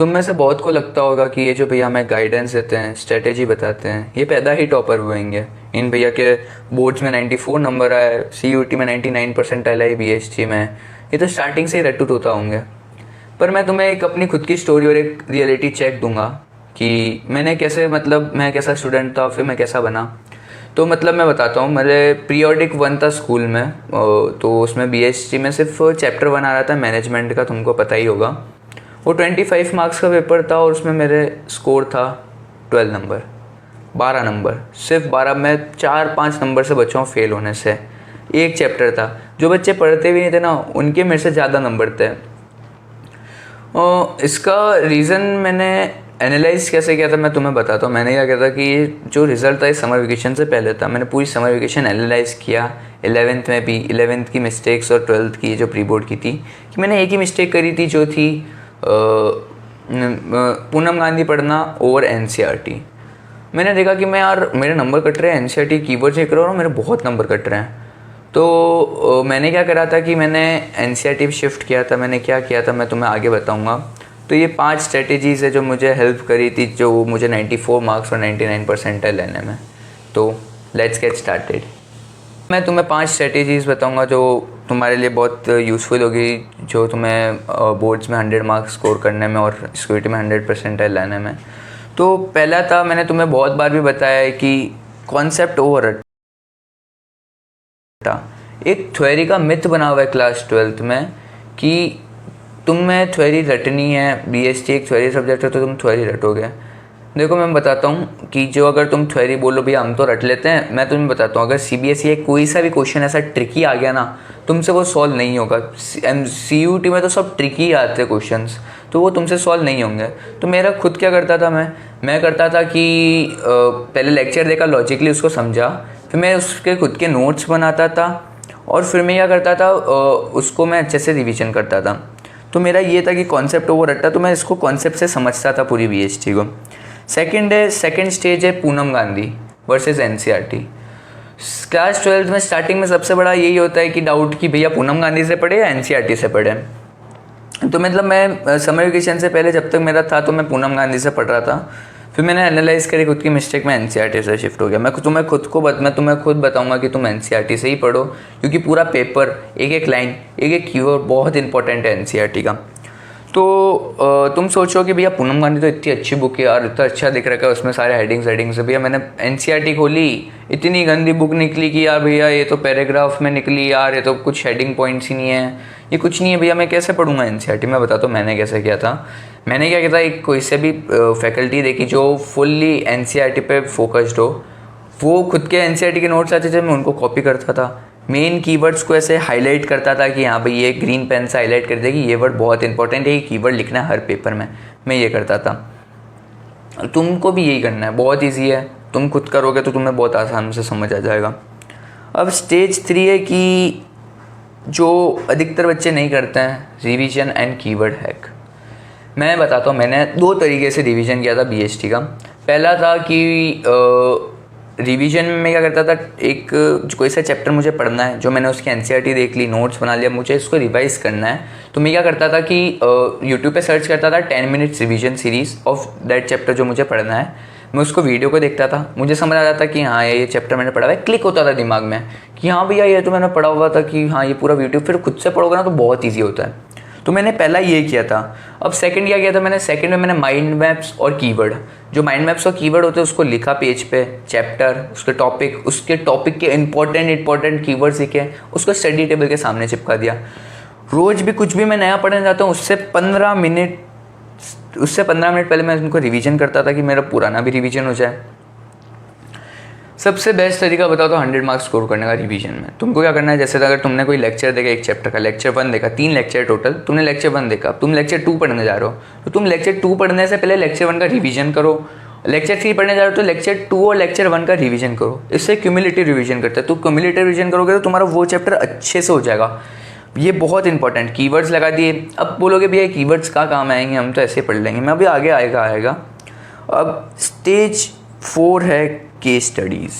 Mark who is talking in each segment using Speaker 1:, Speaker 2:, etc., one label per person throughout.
Speaker 1: तुम में से बहुत को लगता होगा कि ये जो भैया हमें गाइडेंस देते हैं, स्ट्रेटेजी बताते हैं, ये पैदा ही टॉपर हुएंगे। इन भैया के बोर्ड्स में 94 नंबर आए, CUT में 99% आई, BHT में, ये तो स्टार्टिंग से ही रट्टू तोता होंगे। पर मैं तुम्हें एक अपनी खुद की स्टोरी और एक रियलिटी चेक दूंगा कि मैंने कैसे, मतलब मैं कैसा स्टूडेंट था, फिर मैं कैसा बना। तो मतलब मैं बताता हूँ, मेरे पीरियोडिक 1 था स्कूल में, तो उसमें BHT में सिर्फ चैप्टर 1 आ रहा था मैनेजमेंट का, तुमको पता ही होगा। वो 25 मार्क्स का पेपर था और उसमें मेरे स्कोर था 12 नंबर, 12 नंबर, सिर्फ 12। मैं 4-5 नंबर से बचा हूँ फेल होने से। एक चैप्टर था, जो बच्चे पढ़ते भी नहीं थे ना, उनके मेरे से ज़्यादा नंबर थे। इसका रीज़न मैंने एनालाइज कैसे किया था, मैं तुम्हें बताता हूँ। मैंने क्या किया था कि जो रिज़ल्ट था ये समर वेकेशन से पहले था। मैंने पूरी समर वेकेशन एनालाइज किया, 11th में भी, 11th की मिस्टेक्स और 12th की जो प्री बोर्ड की थी, कि मैंने एक ही मिस्टेक करी थी, जो थी पूनम गांधी पढ़ना ओवर NCERT। मैंने देखा कि मैं यार मेरे नंबर कट रहे हैं, NCERT कीवर्ड चेक कर रहा हूँ, मेरे बहुत नंबर कट रहे हैं। तो मैंने क्या करा था कि मैंने NCERT शिफ्ट किया था। मैंने क्या किया था मैं तुम्हें आगे बताऊंगा। तो ये 5 स्ट्रेटेजीज़ है जो मुझे हेल्प करी थी, जो मुझे 94 मार्क्स और 99% लेने में। तो लेट्स गेट स्टार्टेड। मैं तुम्हें 5 स्ट्रेटेजीज़ बताऊंगा जो तुम्हारे लिए बहुत यूज़फुल होगी, जो तुम्हें बोर्ड्स में 100 मार्क्स स्कोर करने में और SQT में 100% लाने में। तो पहला था, मैंने तुम्हें बहुत बार भी बताया है कि कॉन्सेप्ट ओवर रटा। एक थ्योरी का मिथ बना हुआ है क्लास 12th में कि तुम्हें थ्योरी रटनी है। BHT एक थ्योरी सब्जेक्ट है, तो तुम थ्योरी रटोगे। देखो मैं बताता हूँ कि जो अगर तुम थ्योरी बोलो भैया हम तो रट लेते हैं, मैं तुम्हें बताता हूँ, अगर CBSE कोई सा भी क्वेश्चन ऐसा ट्रिकी आ गया ना, तुमसे वो सॉल्व नहीं होगा। CUT में तो सब ट्रिकी आते क्वेश्चंस, तो वो तुमसे सॉल्व नहीं होंगे। तो मेरा खुद क्या करता था, मैं करता था कि पहले लेक्चर देखा, लॉजिकली उसको समझा, फिर मैं उसके खुद के नोट्स बनाता था, और फिर मैं क्या करता था, उसको मैं अच्छे से रिविजन करता था। तो मेरा ये था कि कॉन्सेप्ट ओवर रटा, तो मैं इसको कॉन्सेप्ट से समझता था पूरी BHT को। सेकंड स्टेज है Poonam Gandhi versus NCERT। Class 12th में स्टार्टिंग में सबसे बड़ा यही होता है कि डाउट कि भैया पूनम गांधी से पढ़े या NCERT से पढ़े। तो मतलब मैं समर वेकेशन से पहले जब तक मेरा था, तो मैं पूनम गांधी से पढ़ रहा था। फिर मैंने एनालाइज करी खुद की मिस्टेक में, NCERT से शिफ्ट हो गया। मैं तुम्हें खुद बताऊंगा कि तुम NCERT से ही पढ़ो, क्योंकि पूरा पेपर, एक एक लाइन, एक एक कीवर्ड बहुत इंपॉर्टेंट है NCERT का। तो तुम सोचो कि भैया पूनम गांधी तो इतनी अच्छी बुक है यार, इतना अच्छा दिख रखा है उसमें सारे हेडिंग्स है। भैया मैंने NCERT खोली, इतनी गंदी बुक निकली कि यार भैया ये तो पैराग्राफ में निकली यार, ये तो कुछ हेडिंग पॉइंट्स ही नहीं है, ये कुछ नहीं है भैया, मैं कैसे पढ़ूंगा NCERT। मैं बताता हूँ मैंने कैसे किया था। मैंने क्या किया था, एक कोई से भी फैकल्टी देखी जो फुल्ली NCERT पे फोकस्ड हो, वो खुद के NCERT के नोट्स आते थे, मैं उनको कॉपी करता था। मेन कीवर्ड्स को ऐसे हाईलाइट करता था कि हाँ भाई ये ग्रीन पेन से हाईलाइट कर दिया कि ये वर्ड बहुत इंपॉर्टेंट है, ये कीवर्ड लिखना है हर पेपर में। मैं ये करता था, तुमको भी यही करना है, बहुत इजी है। तुम खुद करोगे तो तुम्हें बहुत आसान से समझ आ जाएगा। अब स्टेज 3 है कि जो अधिकतर बच्चे नहीं करते हैं, रिवीजन एंड कीवर्ड हैक। मैं बताता हूँ, मैंने 2 तरीके से रिवीजन किया था BHT का। पहला था कि रिवीजन में क्या करता था, एक कोई सा चैप्टर मुझे पढ़ना है, जो मैंने उसकी NCERT देख ली, नोट्स बना लिया, मुझे इसको रिवाइज करना है। तो मैं क्या करता था कि यूट्यूब पे सर्च करता था 10 minutes revision series of that chapter जो मुझे पढ़ना है। मैं उसको वीडियो को देखता था, मुझे समझ आ जाता कि हाँ ये चैप्टर मैंने पढ़ा हुआ है, क्लिक होता था दिमाग में कि हाँ भैया ये तो मैंने पढ़ा हुआ था, कि हाँ ये पूरा वीडियो फिर खुद से पढ़ोगे ना तो बहुत ईजी होता है। तो मैंने पहला ये किया था। अब सेकंड क्या किया था, सेकंड में मैंने माइंड मैप्स और कीवर्ड, जो माइंड मैप्स और कीवर्ड होते हैं उसको लिखा पेज पे, चैप्टर, उसके टॉपिक के इंपॉर्टेंट कीवर्ड्स लिखे, उसको स्टडी टेबल के सामने चिपका दिया। रोज भी कुछ भी मैं नया पढ़ने जाता हूँ, उससे 15 मिनट पहले मैं उनको रिवीजन करता था कि मेरा पुराना भी रिवीजन हो जाए। सबसे बेस्ट तरीका बताओ तो 100 मार्क्स स्कोर करने का रिवीजन में। तुमको क्या करना है, जैसे अगर तुमने कोई लेक्चर देखा, एक चैप्टर का लेक्चर 1 देखा, 3 लेक्चर टोटल, तुमने लेक्चर 1 देखा, तुम लेक्चर 2 पढ़ने जा रहे हो, तो तुम लेक्चर 2 पढ़ने से पहले लेक्चर 1 का रिवीजन करो। लेक्चर 3 पढ़ने जा रहे हो तो लेक्चर 2 और लेक्चर 1 का रिवीजन करो। इससे क्यूमुलेटिव रिवीजन करते हैं। तो क्यूमुलेटिव रिवीजन करोगे तो तुम्हारा वो चैप्टर अच्छे से हो जाएगा। ये बहुत इंपॉर्टेंट, कीवर्ड्स लगा दिए। अब बोलोगे भैया कीवर्ड्स का काम आएंगे, हम तो ऐसे पढ़ लेंगे। मैं अभी आगे आएगा। अब स्टेज 4 है केस स्टडीज़।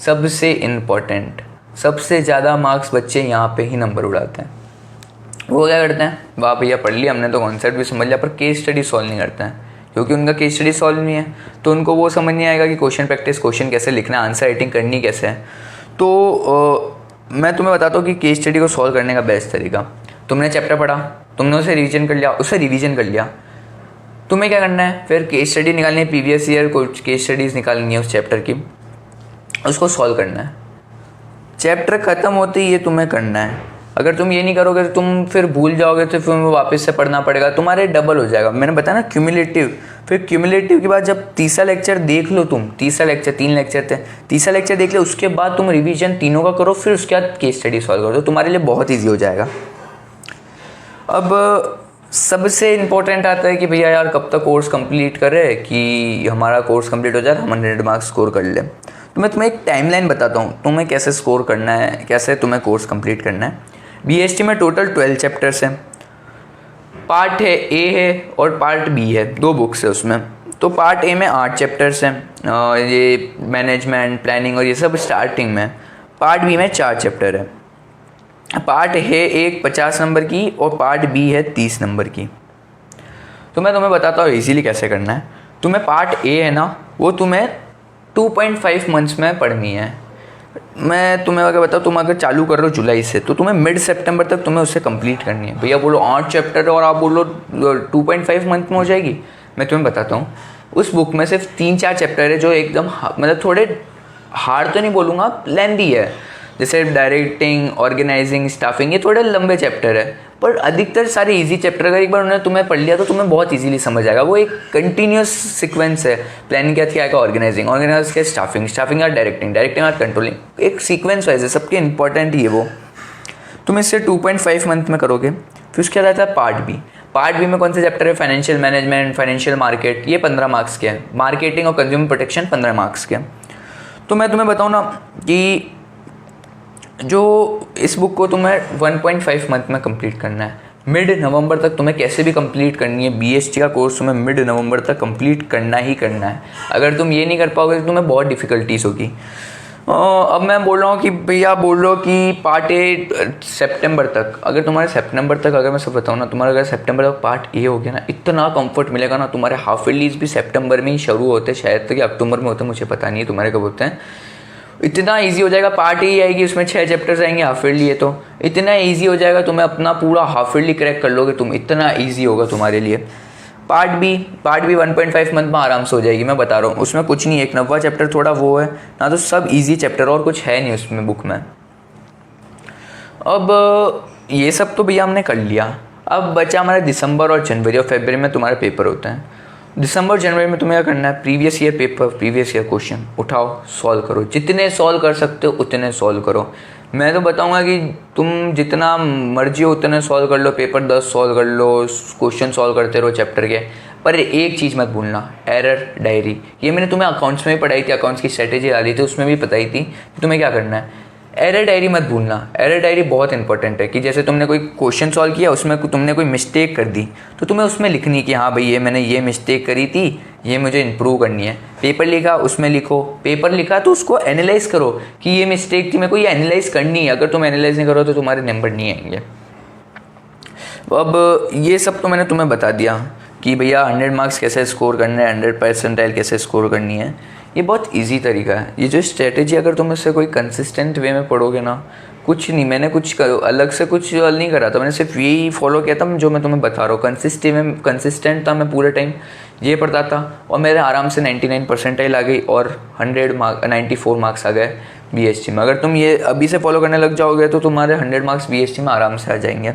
Speaker 1: सबसे इम्पॉर्टेंट, सबसे ज़्यादा मार्क्स बच्चे यहाँ पे ही नंबर उड़ाते हैं। वो क्या करते हैं, वाह भैया पढ़ लिया हमने तो कॉन्सेप्ट भी समझ लिया, पर केस स्टडी सॉल्व नहीं करते हैं, क्योंकि उनका केस स्टडी सॉल्व नहीं है तो उनको वो समझ नहीं आएगा कि क्वेश्चन प्रैक्टिस, क्वेश्चन कैसे लिखना है, आंसर राइटिंग करनी कैसे है। तो मैं तुम्हें बताता हूँ कि केस स्टडी को सॉल्व करने का बेस्ट तरीका, तुमने चैप्टर पढ़ा, तुमने उसे रिवीजन कर लिया, उसे रिवीजन कर लिया, तुम्हें क्या करना है, फिर केस स्टडी निकालनी है, प्रीवियस ईयर कुछ केस स्टडीज़ निकालनी है उस चैप्टर की, उसको सॉल्व करना है। चैप्टर ख़त्म होते ही ये तुम्हें करना है। अगर तुम ये नहीं करोगे तो तुम फिर भूल जाओगे, तो फिर वापस से पढ़ना पड़ेगा, तुम्हारे डबल हो जाएगा। मैंने बताया ना क्यूमुलेटिव, फिर क्यूमुलेटिव के बाद जब तीसरा लेक्चर देख लो तुम, तीसरा लेक्चर 3 लेक्चर थे, तीसरा लेक्चर देख लो, उसके बाद तुम रिवीजन तीनों का करो, फिर उसके बाद केस स्टडी सॉल्व करो, तो तुम्हारे लिए बहुत ईजी हो जाएगा। अब सबसे इम्पोर्टेंट आता है कि भैया यार कब तक कोर्स कंप्लीट करें कि हमारा कोर्स कंप्लीट हो जाए, हम 100 मार्क्स स्कोर कर लें। तो मैं तुम्हें एक टाइमलाइन बताता हूँ, तुम्हें कैसे स्कोर करना है, कैसे तुम्हें कोर्स कंप्लीट करना है। बीएसटी में टोटल 12 चैप्टर्स हैं, पार्ट है ए है और पार्ट बी है, 2 बुक्स है उसमें। तो पार्ट ए में 8 चैप्टर्स हैं, ये मैनेजमेंट, प्लानिंग और ये सब स्टार्टिंग में। पार्ट बी में 4 चैप्टर है, पार्ट है एक 50 नंबर की और पार्ट बी है 30 नंबर की। तो मैं तुम्हें बताता हूँ इजीली कैसे करना है। तुम्हें पार्ट ए है ना, वो तुम्हें 2.5 मंथ्स में पढ़नी है। मैं तुम्हें अगर बताऊँ, तुम अगर चालू कर रहे हो जुलाई से, तो तुम्हें मिड सितंबर तक तुम्हें उससे कंप्लीट करनी है। भैया बोलो 8 चैप्टर और आप बोलो 2.5 मंथ में हो जाएगी। मैं तुम्हें बताता हूँ, उस बुक में सिर्फ 3-4 चैप्टर है जो एकदम मतलब थोड़े हार्ड तो नहीं बोलूँगा, लेंदी है, जैसे डायरेक्टिंग, ऑर्गेनाइजिंग, स्टाफिंग, ये थोड़े लंबे चैप्टर है, पर अधिकतर सारे इजी चैप्टर अगर एक बार उन्होंने तुम्हें पढ़ लिया तो तुम्हें बहुत इजीली समझ आएगा। वो एक कंटिन्यूस सीक्वेंस है, प्लानिंग क्या थी आएगा, ऑर्गेनाइजिंग, ऑर्गेनाइज क्या स्टाफिंग, स्टाफिंग या डायरेक्टिंग, डायरेक्टिंग या कंट्रोलिंग, एक सीक्वेंस वाइज है, सबके इंपॉर्टेंट ही है वो। तुम इससे 2.5 मंथ में करोगे। फिर उसके बाद आता है पार्ट बी। पार्ट बी में कौन से चैप्टर है, फाइनेंशियल मैनेजमेंट, फाइनेंशियल मार्केट, ये 15 मार्क्स के हैं, मार्केटिंग और कंज्यूमर प्रोटेक्शन 15 मार्क्स के। तो मैं तुम्हें बताऊँ ना कि जो इस बुक को तुम्हें 1.5 मंथ में कंप्लीट करना है, मिड नवंबर तक तुम्हें कैसे भी कंप्लीट करनी है। बीएसटी का कोर्स तुम्हें मिड नवंबर तक कंप्लीट करना ही करना है। अगर तुम ये नहीं कर पाओगे तो तुम्हें बहुत डिफ़िकल्टीज़ होगी। अब मैं बोल रहा हूँ कि भैया बोल रहा हूँ कि पार्ट ए सितंबर तक, अगर तुम्हारे सितंबर तक, अगर मैं सब बताऊँ ना, तुम्हारा अगर सितंबर तक पार्ट ए हो गया ना, इतना कंफर्ट मिलेगा ना। तुम्हारे हाफ ईयरलीज भी सितंबर में ही शुरू होते हैं, शायद तक अक्टूबर में होते हैं, मुझे पता नहीं है तुम्हारे कब होते हैं। इतना इजी हो जाएगा, पार्ट ए आएगी उसमें 6 चैप्टर्स आएंगे हाफ ईयरली है, तो इतना इजी हो जाएगा, तुम्हें अपना पूरा हाफ ईयरली क्रैक कर लोगे तुम, इतना इजी होगा तुम्हारे लिए। पार्ट बी 1.5 मंथ में आराम से हो जाएगी, मैं बता रहा हूँ। उसमें कुछ नहीं है, एक 90वां चैप्टर थोड़ा वो है ना, तो सब इजी चैप्टर और कुछ है नहीं उसमें बुक में। अब ये सब तो भैया हमने कर लिया। अब बचा हमारा दिसंबर और जनवरी और फरवरी में तुम्हारे पेपर होते हैं। दिसंबर जनवरी में तुम्हें क्या करना है, previous year paper, previous year question उठाओ, सॉल्व करो, जितने सॉल्व कर सकते हो उतने सॉल्व करो। मैं तो बताऊंगा कि तुम जितना मर्जी हो उतने सॉल्व कर लो, पेपर 10 सॉल्व कर लो, क्वेश्चन सॉल्व करते रहो चैप्टर के। पर एक चीज़ मत भूलना, एरर डायरी। ये मैंने तुम्हें अकाउंट्स में भी पढ़ाई थी, अकाउंट्स की स्ट्रेटेजी डाली थी, उसमें भी बताई थी कि तुम्हें क्या करना है। एरर डायरी मत भूलना, एरर डायरी बहुत इंपॉर्टेंट है। कि जैसे तुमने कोई क्वेश्चन सॉल्व किया, उसमें तुमने कोई मिस्टेक कर दी, तो तुम्हें उसमें लिखनी कि हाँ भाई ये मैंने ये मिस्टेक करी थी, ये मुझे इंप्रूव करनी है। पेपर लिखा, उसमें लिखो, पेपर लिखा तो उसको एनालाइज करो कि ये मिस्टेक थी, मेरे को ये एनालाइज करनी है। अगर तुम एनालाइज नहीं करो तो तुम्हारे नंबर नहीं आएंगे। अब ये सब तो मैंने तुम्हें बता दिया कि भैया 100 मार्क्स कैसे स्कोर करना है, 100 परसेंटाइल कैसे स्कोर करनी है। ये बहुत इजी तरीका है। ये जो स्ट्रेटेजी अगर तुम इससे कोई कंसिस्टेंट वे में पढ़ोगे ना, कुछ नहीं, मैंने कुछ अलग से कुछ नहीं करा था, मैंने सिर्फ यही फॉलो किया था जो मैं तुम्हें बता रहा हूँ। कंसिस्टेंट था मैं, पूरे टाइम ये पढ़ता था और मेरे आराम से 99 परसेंटाइल आ गई और 94 मार्क्स आ गए बीएसटी में। अगर तुम ये अभी से फॉलो करने लग जाओगे तो तुम्हारे 100 मार्क्स बीएसटी में आराम से आ जाएंगे।